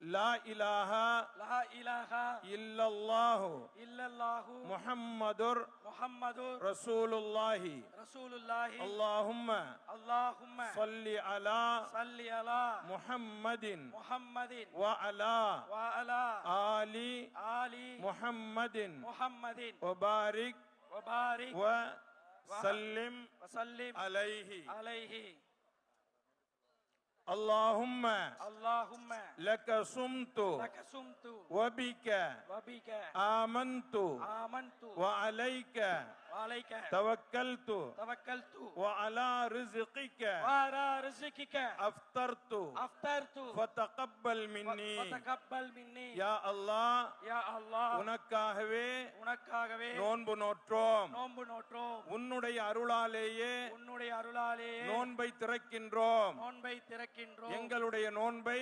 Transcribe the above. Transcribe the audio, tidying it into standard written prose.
லா இலாஹா இல்லல்லாஹு முஹம்மதுர் ரசூலுல்லாஹி அல்லாஹும்ம ஸல்லி அலா முஹம்மதின் வ அலா ஆலி முஹம்மதின் வ பாரிக் வ சல்லிம் அலைஹி اللهم لك صمت وبك آمنت وعليك توكلت وعلى رزقك أفطرت فتقبل مني يا الله உனக்காகவே நோன்பு நோற்றோம் உன்னுடைய அருளாலேயே நோன்பை திறக்கின்றோம் எங்களுடைய நோன்பை